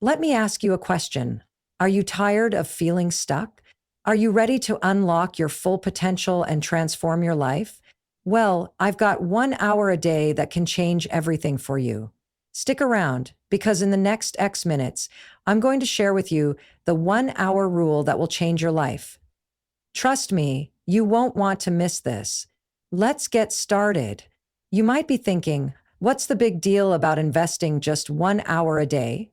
Let me ask you a question. Are you tired of feeling stuck? Are you ready to unlock your full potential and transform your life? Well, I've got 1 hour a day that can change everything for you. Stick around, because in the next X minutes, I'm going to share with you the 1 hour rule that will change your life. Trust me, you won't want to miss this. Let's get started. You might be thinking, what's the big deal about investing just 1 hour a day?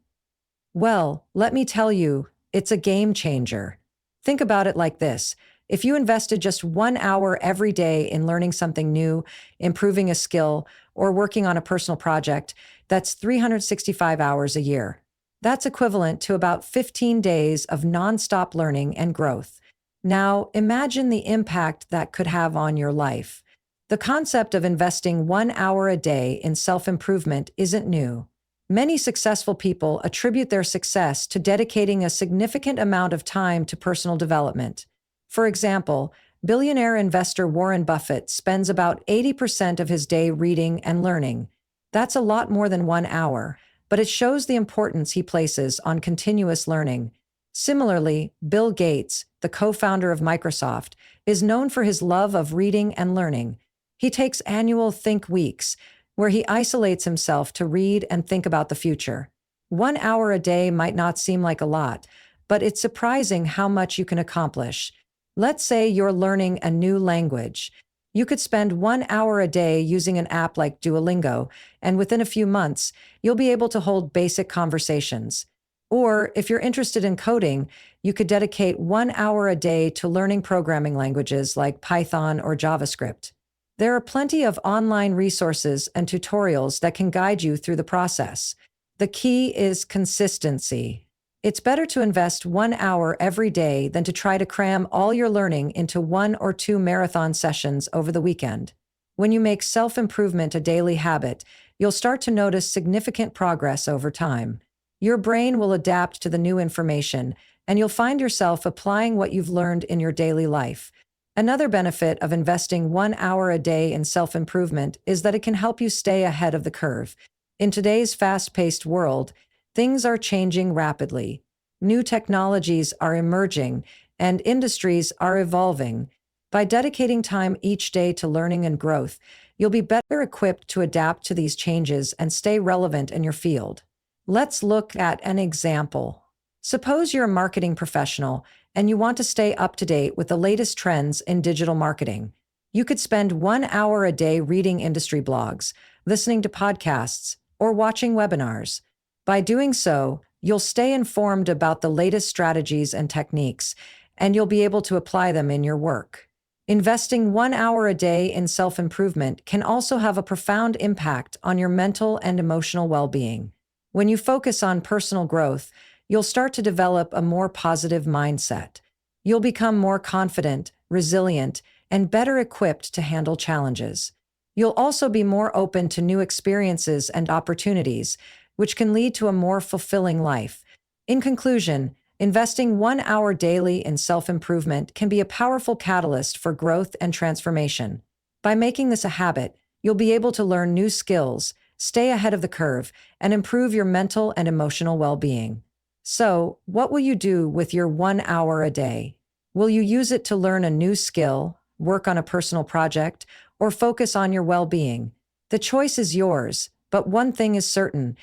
Well, let me tell you, it's a game changer. Think about it like this. If you invested just 1 hour every day in learning something new, improving a skill, or working on a personal project, that's 365 hours a year. That's equivalent to about 15 days of nonstop learning and growth. Now, imagine the impact that could have on your life. The concept of investing 1 hour a day in self-improvement isn't new. Many successful people attribute their success to dedicating a significant amount of time to personal development. For example, billionaire investor Warren Buffett spends about 80% of his day reading and learning. That's a lot more than 1 hour, but it shows the importance he places on continuous learning. Similarly, Bill Gates, the co-founder of Microsoft, is known for his love of reading and learning. He takes annual Think Weeks, where he isolates himself to read and think about the future. 1 hour a day might not seem like a lot, but it's surprising how much you can accomplish. Let's say you're learning a new language. You could spend 1 hour a day using an app like Duolingo, and within a few months, you'll be able to hold basic conversations. Or if you're interested in coding, you could dedicate 1 hour a day to learning programming languages like Python or JavaScript. There are plenty of online resources and tutorials that can guide you through the process. The key is consistency. It's better to invest 1 hour every day than to try to cram all your learning into 1 or 2 marathon sessions over the weekend. When you make self-improvement a daily habit, you'll start to notice significant progress over time. Your brain will adapt to the new information, and you'll find yourself applying what you've learned in your daily life. Another benefit of investing 1 hour a day in self-improvement is that it can help you stay ahead of the curve. In today's fast-paced world, things are changing rapidly. New technologies are emerging, and industries are evolving. By dedicating time each day to learning and growth, you'll be better equipped to adapt to these changes and stay relevant in your field. Let's look at an example. Suppose you're a marketing professional and you want to stay up to date with the latest trends in digital marketing. You could spend 1 hour a day reading industry blogs, listening to podcasts, or watching webinars. By doing so, you'll stay informed about the latest strategies and techniques, and you'll be able to apply them in your work. Investing 1 hour a day in self-improvement can also have a profound impact on your mental and emotional well-being. When you focus on personal growth, you'll start to develop a more positive mindset. You'll become more confident, resilient, and better equipped to handle challenges. You'll also be more open to new experiences and opportunities, which can lead to a more fulfilling life. In conclusion, investing 1 hour daily in self-improvement can be a powerful catalyst for growth and transformation. By making this a habit, you'll be able to learn new skills, stay ahead of the curve, and improve your mental and emotional well-being. So, what will you do with your 1 hour a day? Will you use it to learn a new skill, work on a personal project, or focus on your well-being? The choice is yours, but one thing is certain: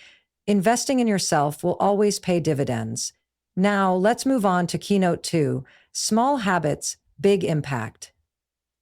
investing in yourself will always pay dividends. Now, let's move on to Keynote 2, Small Habits, Big Impact.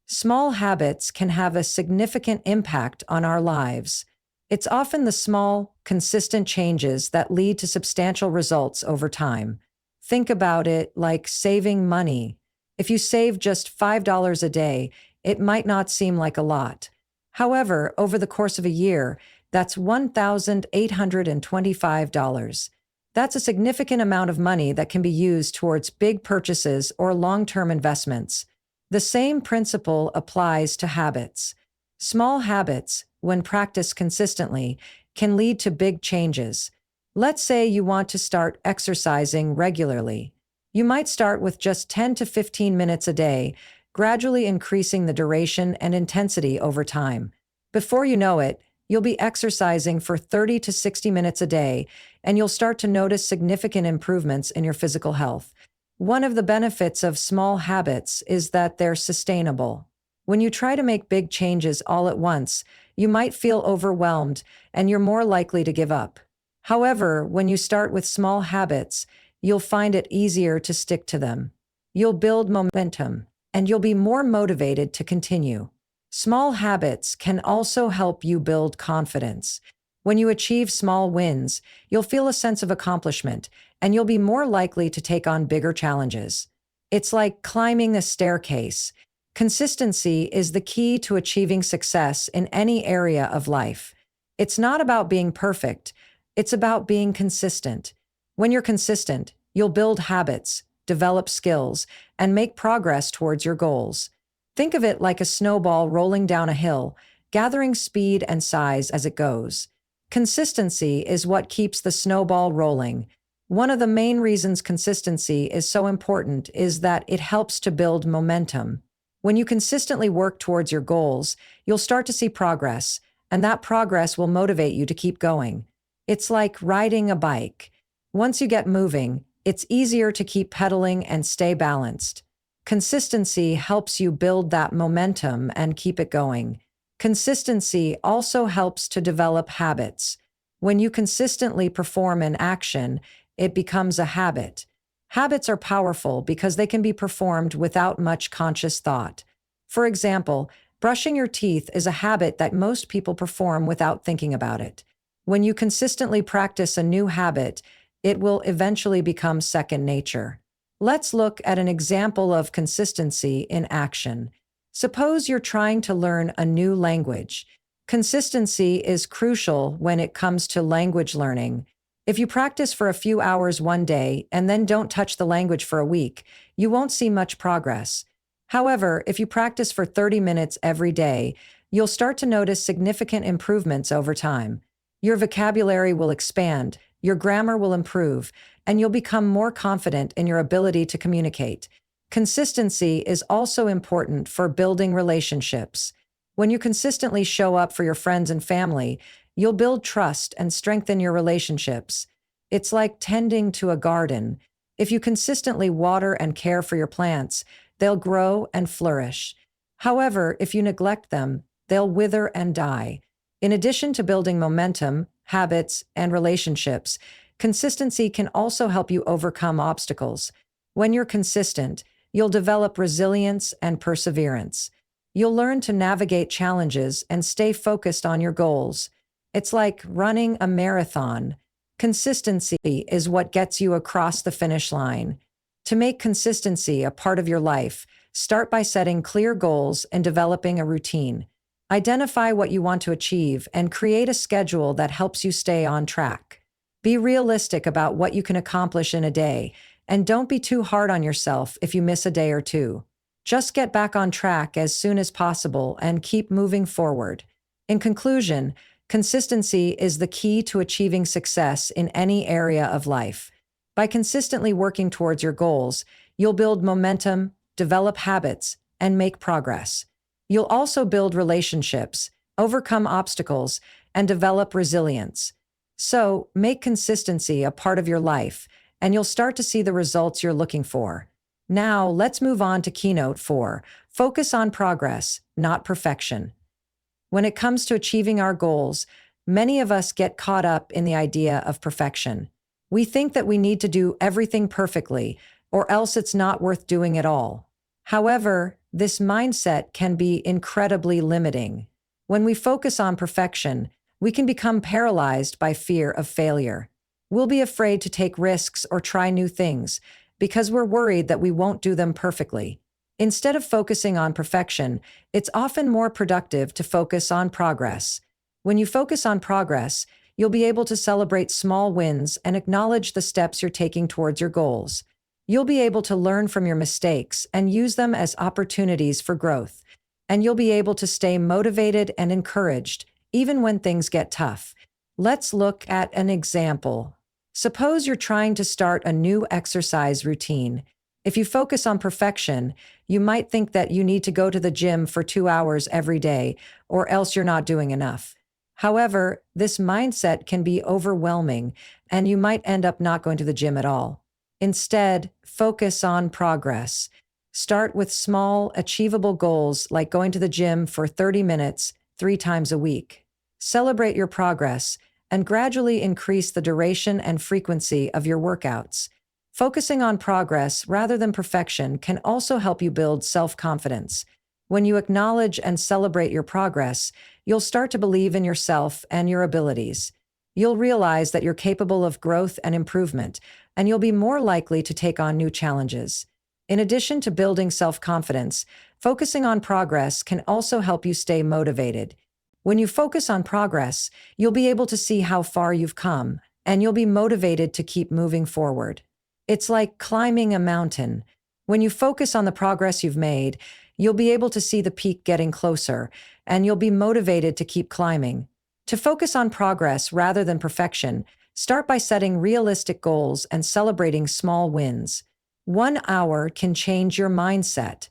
Small habits can have a significant impact on our lives. It's often the small, consistent changes that lead to substantial results over time. Think about it like saving money. If you save just $5 a day, it might not seem like a lot. However, over the course of a year, that's $1,825. That's a significant amount of money that can be used towards big purchases or long-term investments. The same principle applies to habits. Small habits, when practiced consistently, can lead to big changes. Let's say you want to start exercising regularly. You might start with just 10 to 15 minutes a day, gradually increasing the duration and intensity over time. Before you know it, you'll be exercising for 30 to 60 minutes a day, and you'll start to notice significant improvements in your physical health. One of the benefits of small habits is that they're sustainable. When you try to make big changes all at once, you might feel overwhelmed and you're more likely to give up. However, when you start with small habits, you'll find it easier to stick to them. You'll build momentum, and you'll be more motivated to continue. Small habits can also help you build confidence. When you achieve small wins, you'll feel a sense of accomplishment, and you'll be more likely to take on bigger challenges. It's like climbing a staircase. Consistency is the key to achieving success in any area of life. It's not about being perfect, it's about being consistent. When you're consistent, you'll build habits, develop skills, and make progress towards your goals. Think of it like a snowball rolling down a hill, gathering speed and size as it goes. Consistency is what keeps the snowball rolling. One of the main reasons consistency is so important is that it helps to build momentum. When you consistently work towards your goals, you'll start to see progress, and that progress will motivate you to keep going. It's like riding a bike. Once you get moving, it's easier to keep pedaling and stay balanced. Consistency helps you build that momentum and keep it going. Consistency also helps to develop habits. When you consistently perform an action, it becomes a habit. Habits are powerful because they can be performed without much conscious thought. For example, brushing your teeth is a habit that most people perform without thinking about it. When you consistently practice a new habit, it will eventually become second nature. Let's look at an example of consistency in action. Suppose you're trying to learn a new language. Consistency is crucial when it comes to language learning. If you practice for a few hours one day and then don't touch the language for a week, you won't see much progress. However, if you practice for 30 minutes every day, you'll start to notice significant improvements over time. Your vocabulary will expand, your grammar will improve, and you'll become more confident in your ability to communicate. Consistency is also important for building relationships. When you consistently show up for your friends and family, you'll build trust and strengthen your relationships. It's like tending to a garden. If you consistently water and care for your plants, they'll grow and flourish. However, if you neglect them, they'll wither and die. In addition to building momentum, habits, and relationships, consistency can also help you overcome obstacles. When you're consistent, you'll develop resilience and perseverance. You'll learn to navigate challenges and stay focused on your goals. It's like running a marathon. Consistency is what gets you across the finish line. To make consistency a part of your life, start by setting clear goals and developing a routine. Identify what you want to achieve and create a schedule that helps you stay on track. Be realistic about what you can accomplish in a day, and don't be too hard on yourself if you miss a day or two. Just get back on track as soon as possible and keep moving forward. In conclusion, consistency is the key to achieving success in any area of life. By consistently working towards your goals, you'll build momentum, develop habits, and make progress. You'll also build relationships, overcome obstacles, and develop resilience. So, make consistency a part of your life, and you'll start to see the results you're looking for. Now, let's move on to keynote 4. Focus on progress, not perfection. When it comes to achieving our goals, many of us get caught up in the idea of perfection. We think that we need to do everything perfectly, or else it's not worth doing at all. However, this mindset can be incredibly limiting. When we focus on perfection, we can become paralyzed by fear of failure. We'll be afraid to take risks or try new things because we're worried that we won't do them perfectly. Instead of focusing on perfection, it's often more productive to focus on progress. When you focus on progress, you'll be able to celebrate small wins and acknowledge the steps you're taking towards your goals. You'll be able to learn from your mistakes and use them as opportunities for growth. And you'll be able to stay motivated and encouraged, even when things get tough. Let's look at an example. Suppose you're trying to start a new exercise routine. If you focus on perfection, you might think that you need to go to the gym for 2 hours every day, or else you're not doing enough. However, this mindset can be overwhelming, and you might end up not going to the gym at all. Instead, focus on progress. Start with small, achievable goals like going to the gym for 30 minutes 3 times a week. Celebrate your progress and gradually increase the duration and frequency of your workouts. Focusing on progress rather than perfection can also help you build self-confidence. When you acknowledge and celebrate your progress, you'll start to believe in yourself and your abilities. You'll realize that you're capable of growth and improvement, and you'll be more likely to take on new challenges. In addition to building self-confidence, focusing on progress can also help you stay motivated. When you focus on progress, you'll be able to see how far you've come, and you'll be motivated to keep moving forward. It's like climbing a mountain. When you focus on the progress you've made, you'll be able to see the peak getting closer, and you'll be motivated to keep climbing. To focus on progress rather than perfection, start by setting realistic goals and celebrating small wins. 1 hour can change your mindset.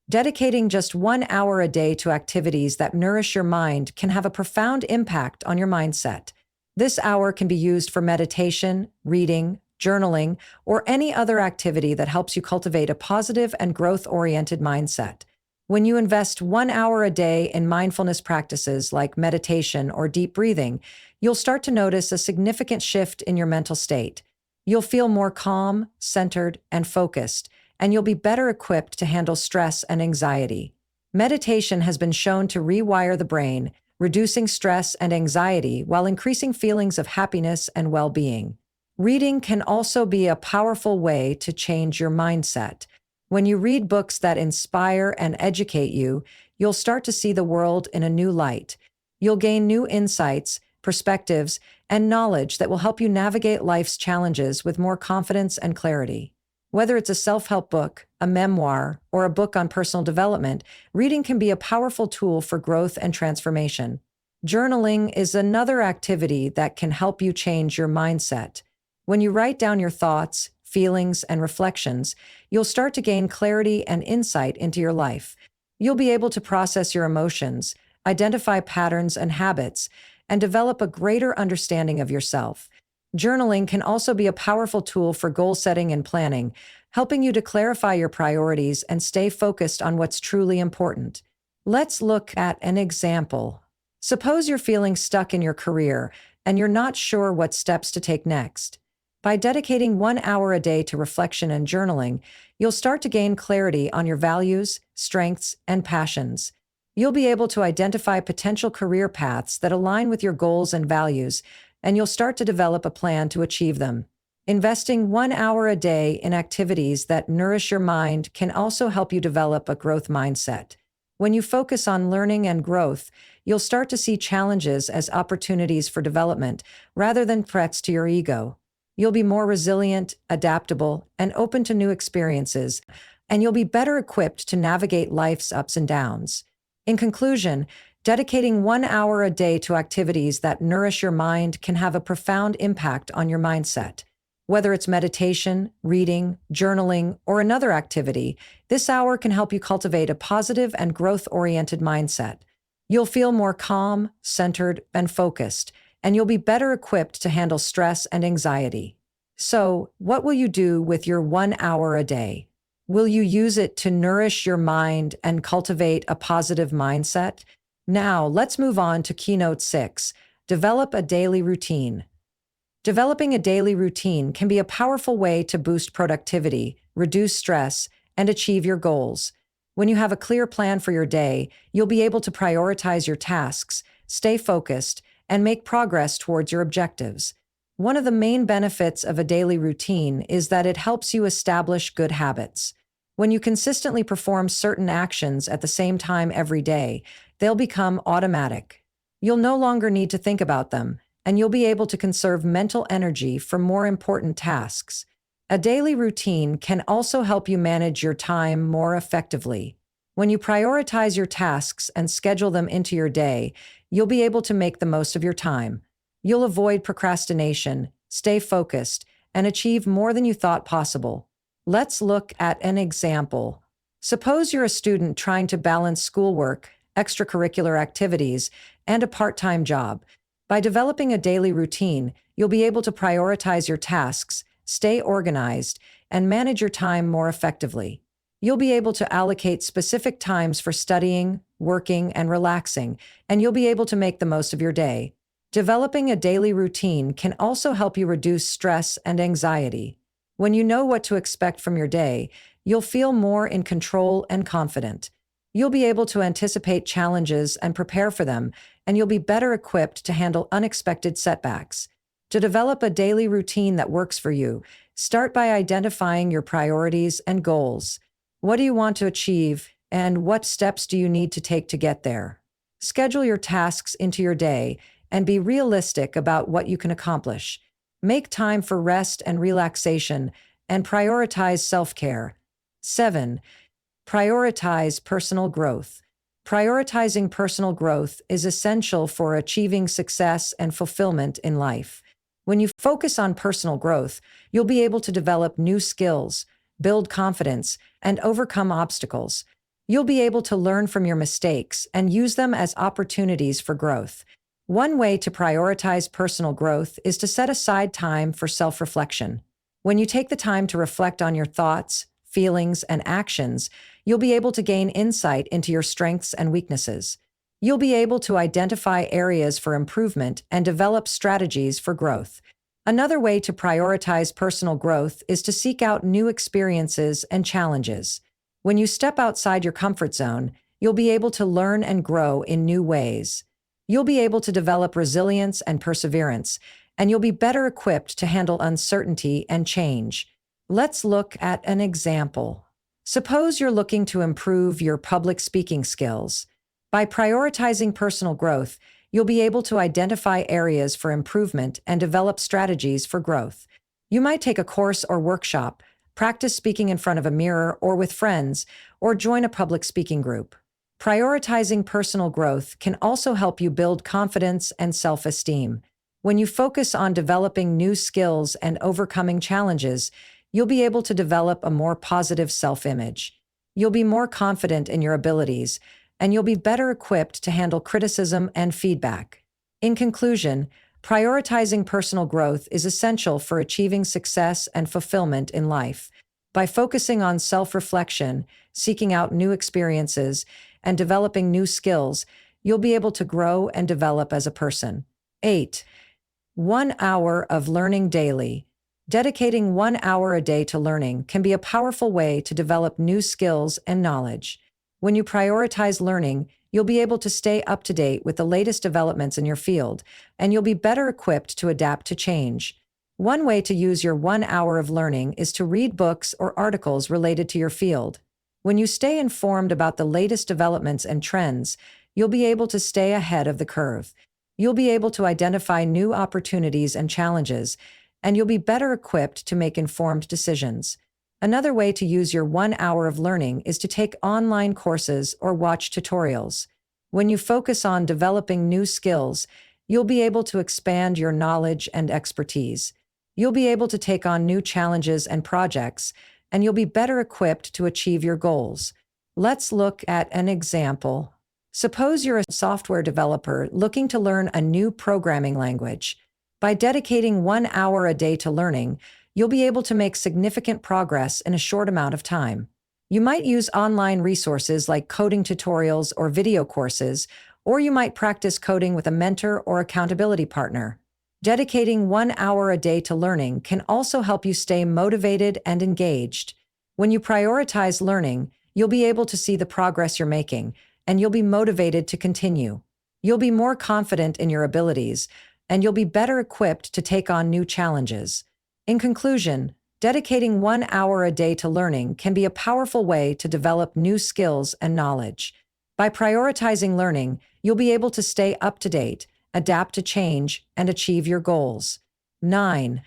Dedicating just 1 hour a day to activities that nourish your mind can have a profound impact on your mindset. This hour can be used for meditation, reading, journaling, or any other activity that helps you cultivate a positive and growth-oriented mindset. When you invest 1 hour a day in mindfulness practices like meditation or deep breathing, you'll start to notice a significant shift in your mental state. You'll feel more calm, centered, and focused, and you'll be better equipped to handle stress and anxiety. Meditation has been shown to rewire the brain, reducing stress and anxiety while increasing feelings of happiness and well-being. Reading can also be a powerful way to change your mindset. When you read books that inspire and educate you, you'll start to see the world in a new light. You'll gain new insights, perspectives, and knowledge that will help you navigate life's challenges with more confidence and clarity. Whether it's a self-help book, a memoir, or a book on personal development, reading can be a powerful tool for growth and transformation. Journaling is another activity that can help you change your mindset. When you write down your thoughts, feelings, and reflections, you'll start to gain clarity and insight into your life. You'll be able to process your emotions, identify patterns and habits, and develop a greater understanding of yourself. Journaling can also be a powerful tool for goal setting and planning, helping you to clarify your priorities and stay focused on what's truly important. Let's look at an example. Suppose you're feeling stuck in your career and you're not sure what steps to take next. By dedicating 1 hour a day to reflection and journaling, you'll start to gain clarity on your values, strengths, and passions. You'll be able to identify potential career paths that align with your goals and values, and you'll start to develop a plan to achieve them. Investing 1 hour a day in activities that nourish your mind can also help you develop a growth mindset. When you focus on learning and growth, you'll start to see challenges as opportunities for development rather than threats to your ego. You'll be more resilient, adaptable, and open to new experiences, and you'll be better equipped to navigate life's ups and downs. In conclusion, dedicating 1 hour a day to activities that nourish your mind can have a profound impact on your mindset. Whether it's meditation, reading, journaling, or another activity, this hour can help you cultivate a positive and growth-oriented mindset. You'll feel more calm, centered, and focused, and you'll be better equipped to handle stress and anxiety. So, what will you do with your 1 hour a day? Will you use it to nourish your mind and cultivate a positive mindset? Now, let's move on to Keynote 6, Develop a Daily Routine. Developing a daily routine can be a powerful way to boost productivity, reduce stress, and achieve your goals. When you have a clear plan for your day, you'll be able to prioritize your tasks, stay focused, and make progress towards your objectives. One of the main benefits of a daily routine is that it helps you establish good habits. When you consistently perform certain actions at the same time every day, they'll become automatic. You'll no longer need to think about them, and you'll be able to conserve mental energy for more important tasks. A daily routine can also help you manage your time more effectively. When you prioritize your tasks and schedule them into your day, you'll be able to make the most of your time. You'll avoid procrastination, stay focused, and achieve more than you thought possible. Let's look at an example. Suppose you're a student trying to balance schoolwork extracurricular activities, and a part-time job. By developing a daily routine, you'll be able to prioritize your tasks, stay organized, and manage your time more effectively. You'll be able to allocate specific times for studying, working, and relaxing, and you'll be able to make the most of your day. Developing a daily routine can also help you reduce stress and anxiety. When you know what to expect from your day, you'll feel more in control and confident. You'll be able to anticipate challenges and prepare for them, and you'll be better equipped to handle unexpected setbacks. To develop a daily routine that works for you, start by identifying your priorities and goals. What do you want to achieve, and what steps do you need to take to get there? Schedule your tasks into your day and be realistic about what you can accomplish. Make time for rest and relaxation, and prioritize self-care. 7. Prioritize personal growth. Prioritizing personal growth is essential for achieving success and fulfillment in life. When you focus on personal growth, you'll be able to develop new skills, build confidence, and overcome obstacles. You'll be able to learn from your mistakes and use them as opportunities for growth. One way to prioritize personal growth is to set aside time for self-reflection. When you take the time to reflect on your thoughts, feelings, and actions, you'll be able to gain insight into your strengths and weaknesses. You'll be able to identify areas for improvement and develop strategies for growth. Another way to prioritize personal growth is to seek out new experiences and challenges. When you step outside your comfort zone, you'll be able to learn and grow in new ways. You'll be able to develop resilience and perseverance, and you'll be better equipped to handle uncertainty and change. Let's look at an example. Suppose you're looking to improve your public speaking skills. By prioritizing personal growth, you'll be able to identify areas for improvement and develop strategies for growth. You might take a course or workshop, practice speaking in front of a mirror or with friends, or join a public speaking group. Prioritizing personal growth can also help you build confidence and self-esteem. When you focus on developing new skills and overcoming challenges, you'll be able to develop a more positive self-image. You'll be more confident in your abilities, and you'll be better equipped to handle criticism and feedback. In conclusion, prioritizing personal growth is essential for achieving success and fulfillment in life. By focusing on self-reflection, seeking out new experiences, and developing new skills, you'll be able to grow and develop as a person. 8. 1 hour of learning daily. Dedicating 1 hour a day to learning can be a powerful way to develop new skills and knowledge. When you prioritize learning, you'll be able to stay up to date with the latest developments in your field, and you'll be better equipped to adapt to change. One way to use your 1 hour of learning is to read books or articles related to your field. When you stay informed about the latest developments and trends, you'll be able to stay ahead of the curve. You'll be able to identify new opportunities and challenges, and you'll be better equipped to make informed decisions. Another way to use your 1 hour of learning is to take online courses or watch tutorials. When you focus on developing new skills, you'll be able to expand your knowledge and expertise. You'll be able to take on new challenges and projects, and you'll be better equipped to achieve your goals. Let's look at an example. Suppose you're a software developer looking to learn a new programming language. By dedicating 1 hour a day to learning, you'll be able to make significant progress in a short amount of time. You might use online resources like coding tutorials or video courses, or you might practice coding with a mentor or accountability partner. Dedicating 1 hour a day to learning can also help you stay motivated and engaged. When you prioritize learning, you'll be able to see the progress you're making, and you'll be motivated to continue. You'll be more confident in your abilities, and you'll be better equipped to take on new challenges. In conclusion, dedicating 1 hour a day to learning can be a powerful way to develop new skills and knowledge. By prioritizing learning, you'll be able to stay up to date, adapt to change, and achieve your goals. 9.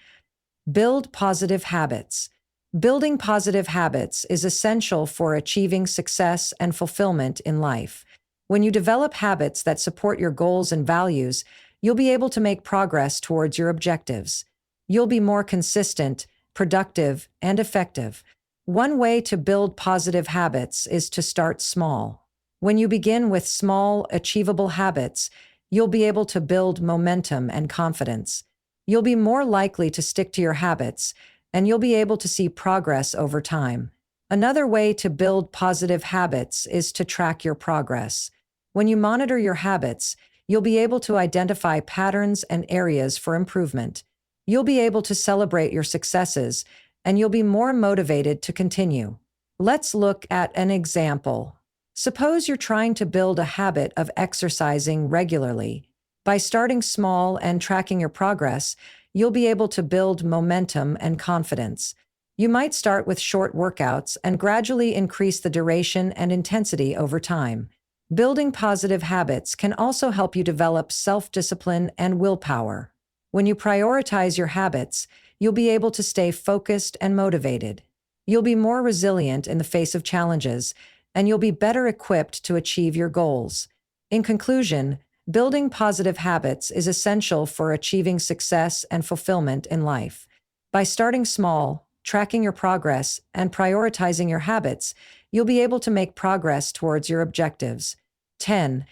Build positive habits. Building positive habits is essential for achieving success and fulfillment in life. When you develop habits that support your goals and values, you'll be able to make progress towards your objectives. You'll be more consistent, productive, and effective. One way to build positive habits is to start small. When you begin with small, achievable habits, you'll be able to build momentum and confidence. You'll be more likely to stick to your habits, and you'll be able to see progress over time. Another way to build positive habits is to track your progress. When you monitor your habits, you'll be able to identify patterns and areas for improvement. You'll be able to celebrate your successes, and you'll be more motivated to continue. Let's look at an example. Suppose you're trying to build a habit of exercising regularly. By starting small and tracking your progress, you'll be able to build momentum and confidence. You might start with short workouts and gradually increase the duration and intensity over time. Building positive habits can also help you develop self-discipline and willpower. When you prioritize your habits, you'll be able to stay focused and motivated. You'll be more resilient in the face of challenges, and you'll be better equipped to achieve your goals. In conclusion, building positive habits is essential for achieving success and fulfillment in life. By starting small, tracking your progress, and prioritizing your habits, you'll be able to make progress towards your objectives. 10.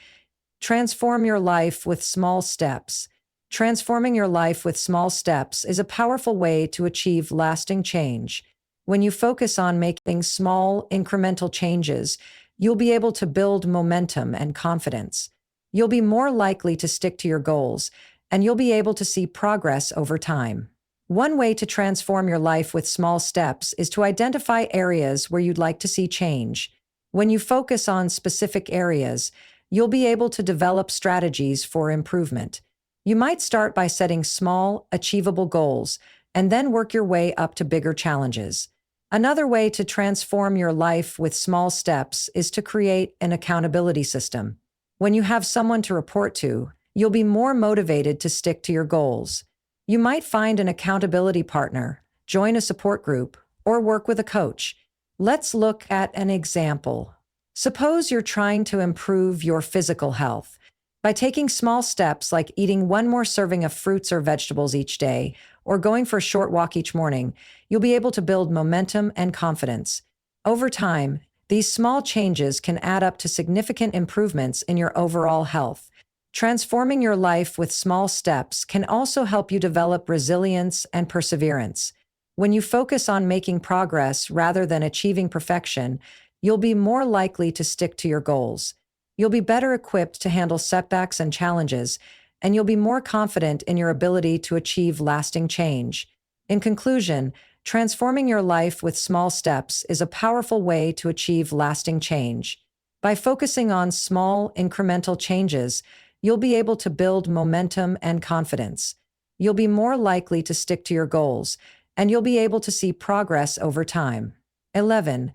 Transform your life with small steps. Transforming your life with small steps is a powerful way to achieve lasting change. When you focus on making small, incremental changes, you'll be able to build momentum and confidence. You'll be more likely to stick to your goals, and you'll be able to see progress over time. One way to transform your life with small steps is to identify areas where you'd like to see change. When you focus on specific areas, you'll be able to develop strategies for improvement. You might start by setting small, achievable goals, and then work your way up to bigger challenges. Another way to transform your life with small steps is to create an accountability system. When you have someone to report to, you'll be more motivated to stick to your goals. You might find an accountability partner, join a support group, or work with a coach. Let's look at an example. Suppose you're trying to improve your physical health. By taking small steps like eating one more serving of fruits or vegetables each day, or going for a short walk each morning, you'll be able to build momentum and confidence. Over time, these small changes can add up to significant improvements in your overall health. Transforming your life with small steps can also help you develop resilience and perseverance. When you focus on making progress rather than achieving perfection, you'll be more likely to stick to your goals. You'll be better equipped to handle setbacks and challenges, and you'll be more confident in your ability to achieve lasting change. In conclusion, transforming your life with small steps is a powerful way to achieve lasting change. By focusing on small, incremental changes, you'll be able to build momentum and confidence. You'll be more likely to stick to your goals, and you'll be able to see progress over time. 11.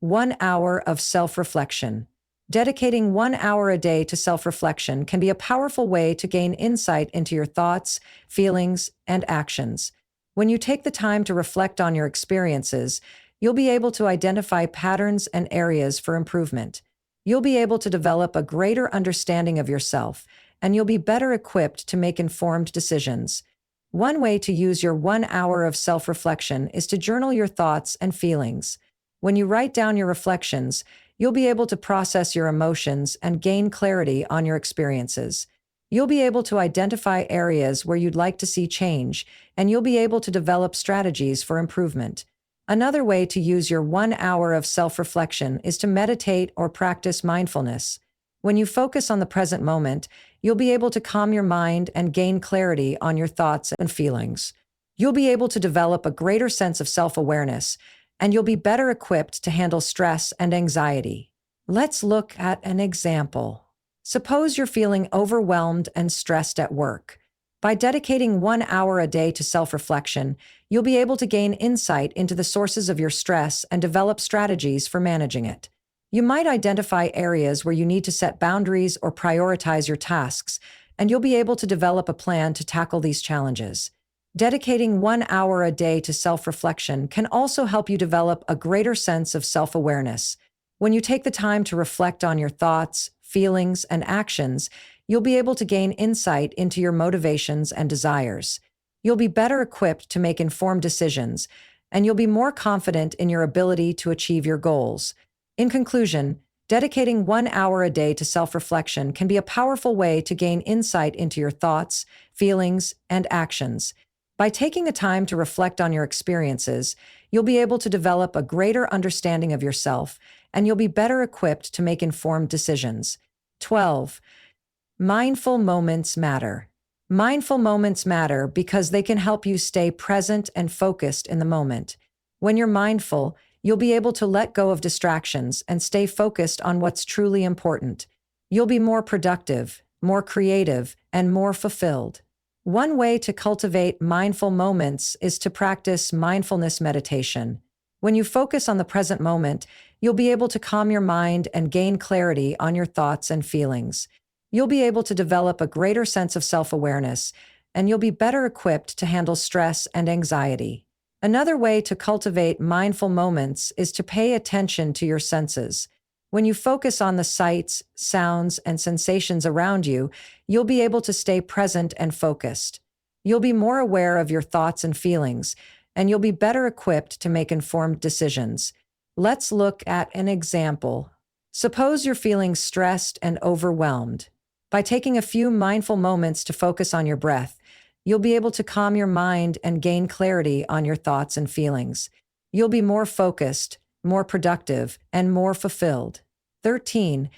1 hour of self-reflection. Dedicating 1 hour a day to self-reflection can be a powerful way to gain insight into your thoughts, feelings, and actions. When you take the time to reflect on your experiences, you'll be able to identify patterns and areas for improvement. You'll be able to develop a greater understanding of yourself, and you'll be better equipped to make informed decisions. One way to use your 1 hour of self-reflection is to journal your thoughts and feelings. When you write down your reflections, you'll be able to process your emotions and gain clarity on your experiences. You'll be able to identify areas where you'd like to see change, and you'll be able to develop strategies for improvement. Another way to use your 1 hour of self-reflection is to meditate or practice mindfulness. When you focus on the present moment, you'll be able to calm your mind and gain clarity on your thoughts and feelings. You'll be able to develop a greater sense of self-awareness, and you'll be better equipped to handle stress and anxiety. Let's look at an example. Suppose you're feeling overwhelmed and stressed at work. By dedicating 1 hour a day to self-reflection, you'll be able to gain insight into the sources of your stress and develop strategies for managing it. You might identify areas where you need to set boundaries or prioritize your tasks, and you'll be able to develop a plan to tackle these challenges. Dedicating 1 hour a day to self-reflection can also help you develop a greater sense of self-awareness. When you take the time to reflect on your thoughts, feelings, and actions, you'll be able to gain insight into your motivations and desires. You'll be better equipped to make informed decisions, and you'll be more confident in your ability to achieve your goals. In conclusion, Dedicating 1 hour a day to self-reflection can be a powerful way to gain insight into your thoughts, feelings, and actions. By taking the time to reflect on your experiences, you'll be able to develop a greater understanding of yourself, and you'll be better equipped to make informed decisions. 12. Mindful moments matter. Mindful moments matter because they can help you stay present and focused in the moment. When you're mindful, you'll be able to let go of distractions and stay focused on what's truly important. You'll be more productive, more creative, and more fulfilled. One way to cultivate mindful moments is to practice mindfulness meditation. When you focus on the present moment, you'll be able to calm your mind and gain clarity on your thoughts and feelings. You'll be able to develop a greater sense of self-awareness, and you'll be better equipped to handle stress and anxiety. Another way to cultivate mindful moments is to pay attention to your senses. When you focus on the sights, sounds, and sensations around you, you'll be able to stay present and focused. You'll be more aware of your thoughts and feelings, and you'll be better equipped to make informed decisions. Let's look at an example. Suppose you're feeling stressed and overwhelmed. By taking a few mindful moments to focus on your breath, you'll be able to calm your mind and gain clarity on your thoughts and feelings. You'll be more focused, more productive, and more fulfilled. 13.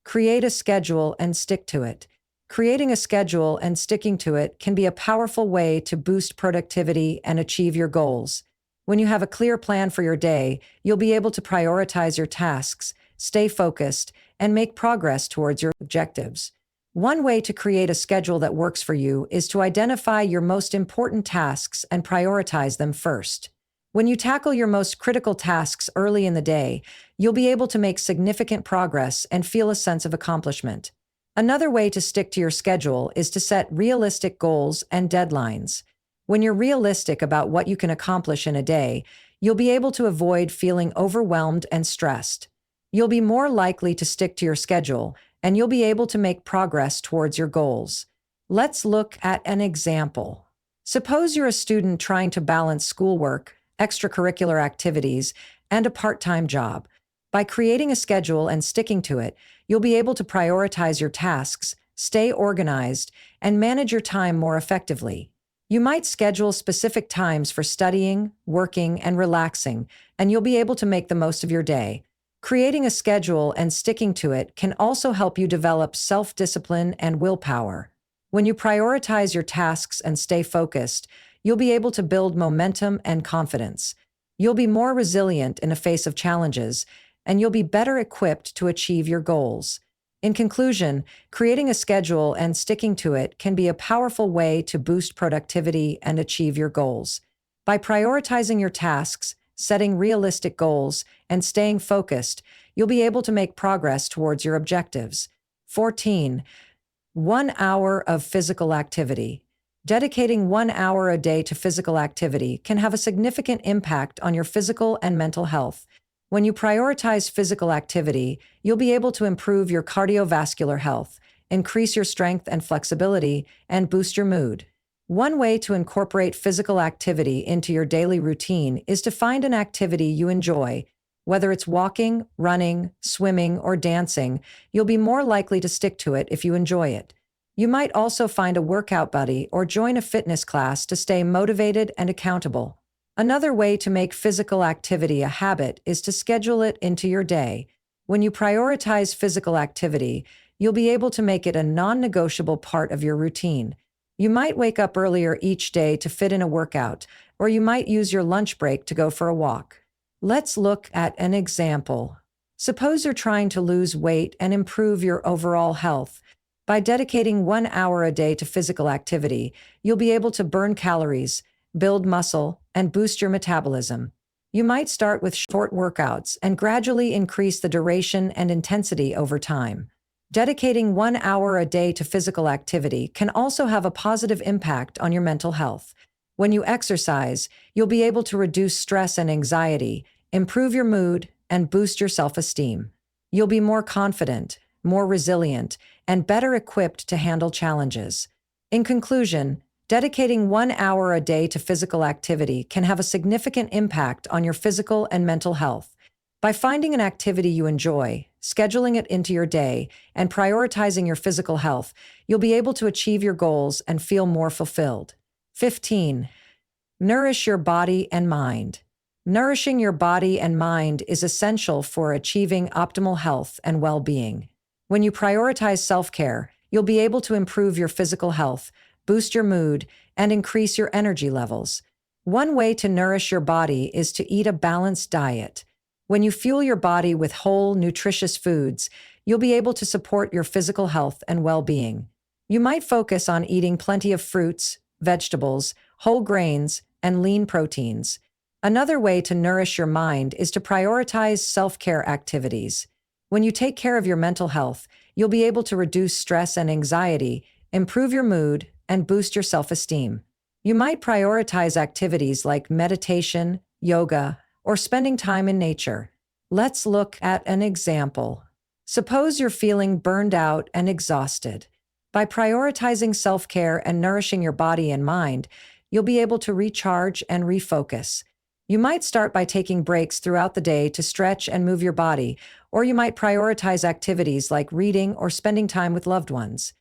Create a schedule and stick to it. Creating a schedule and sticking to it can be a powerful way to boost productivity and achieve your goals. When you have a clear plan for your day, you'll be able to prioritize your tasks, stay focused, and make progress towards your objectives. One way to create a schedule that works for you is to identify your most important tasks and prioritize them first. When you tackle your most critical tasks early in the day, you'll be able to make significant progress and feel a sense of accomplishment. Another way to stick to your schedule is to set realistic goals and deadlines. When you're realistic about what you can accomplish in a day, you'll be able to avoid feeling overwhelmed and stressed. You'll be more likely to stick to your schedule, and you'll be able to make progress towards your goals. Let's look at an example. Suppose you're a student trying to balance schoolwork, extracurricular activities, and a part-time job. By creating a schedule and sticking to it, you'll be able to prioritize your tasks, stay organized, and manage your time more effectively. You might schedule specific times for studying, working, and relaxing, and you'll be able to make the most of your day. Creating a schedule and sticking to it can also help you develop self-discipline and willpower. When you prioritize your tasks and stay focused, you'll be able to build momentum and confidence. You'll be more resilient in the face of challenges, and you'll be better equipped to achieve your goals. In conclusion, creating a schedule and sticking to it can be a powerful way to boost productivity and achieve your goals. By prioritizing your tasks, setting realistic goals, and staying focused, you'll be able to make progress towards your objectives. 14. 1 hour of physical activity. Dedicating 1 hour a day to physical activity can have a significant impact on your physical and mental health. When you prioritize physical activity, you'll be able to improve your cardiovascular health, increase your strength and flexibility, and boost your mood. One way to incorporate physical activity into your daily routine is to find an activity you enjoy. Whether it's walking, running, swimming, or dancing, you'll be more likely to stick to it if you enjoy it. You might also find a workout buddy or join a fitness class to stay motivated and accountable. Another way to make physical activity a habit is to schedule it into your day. When you prioritize physical activity, you'll be able to make it a non-negotiable part of your routine. You might wake up earlier each day to fit in a workout, or you might use your lunch break to go for a walk. Let's look at an example. Suppose you're trying to lose weight and improve your overall health. By dedicating 1 hour a day to physical activity, you'll be able to burn calories, build muscle, and boost your metabolism. You might start with short workouts and gradually increase the duration and intensity over time. Dedicating 1 hour a day to physical activity can also have a positive impact on your mental health. When you exercise, you'll be able to reduce stress and anxiety, improve your mood, and boost your self-esteem. You'll be more confident, more resilient, and better equipped to handle challenges. In conclusion, dedicating 1 hour a day to physical activity can have a significant impact on your physical and mental health. By finding an activity you enjoy, scheduling it into your day, and prioritizing your physical health, you'll be able to achieve your goals and feel more fulfilled. 15. Nourish your body and mind. Nourishing your body and mind is essential for achieving optimal health and well-being. When you prioritize self-care, you'll be able to improve your physical health, boost your mood, and increase your energy levels. One way to nourish your body is to eat a balanced diet. When you fuel your body with whole, nutritious foods, you'll be able to support your physical health and well-being. You might focus on eating plenty of fruits, vegetables, whole grains, and lean proteins. Another way to nourish your mind is to prioritize self-care activities. When you take care of your mental health, you'll be able to reduce stress and anxiety, improve your mood, and boost your self-esteem. You might prioritize activities like meditation, yoga, or spending time in nature. Let's look at an example. Suppose you're feeling burned out and exhausted. By prioritizing self-care and nourishing your body and mind, you'll be able to recharge and refocus. You might start by taking breaks throughout the day to stretch and move your body, or you might prioritize activities like reading or spending time with loved ones.